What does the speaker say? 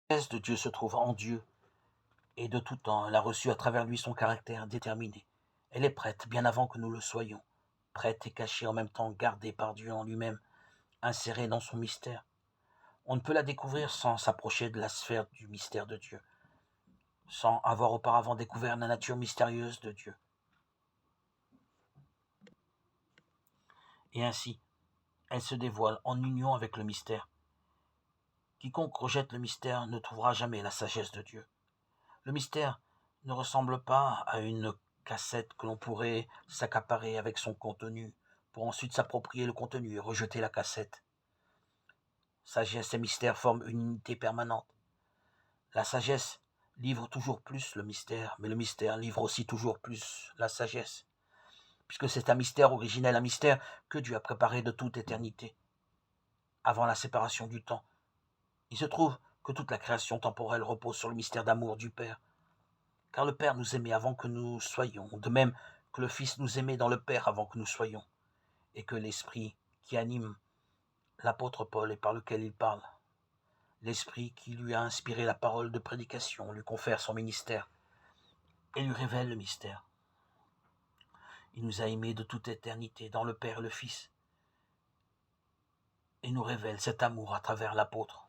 sagesse de Dieu se trouve en Dieu, et de tout temps, elle a reçu à travers lui son caractère déterminé. Elle est prête, bien avant que nous le soyons, prête et cachée en même temps, gardée par Dieu en lui-même, insérée dans son mystère. On ne peut la découvrir sans s'approcher de la sphère du mystère de Dieu, sans avoir auparavant découvert la nature mystérieuse de Dieu. Et ainsi, elle se dévoile en union avec le mystère. Quiconque rejette le mystère ne trouvera jamais la sagesse de Dieu. Le mystère ne ressemble pas à une cassette que l'on pourrait s'accaparer avec son contenu, pour ensuite s'approprier le contenu et rejeter la cassette. Sagesse et mystère forment une unité permanente. La sagesse livre toujours plus le mystère, mais le mystère livre aussi toujours plus la sagesse, puisque c'est un mystère originel, un mystère que Dieu a préparé de toute éternité, avant la séparation du temps. Il se trouve que toute la création temporelle repose sur le mystère d'amour du Père, car le Père nous aimait avant que nous soyons, de même que le Fils nous aimait dans le Père avant que nous soyons, et que l'Esprit qui anime l'apôtre Paul et par lequel il parle, l'Esprit qui lui a inspiré la parole de prédication, lui confère son ministère et lui révèle le mystère. Il nous a aimés de toute éternité dans le Père et le Fils, et nous révèle cet amour à travers l'apôtre.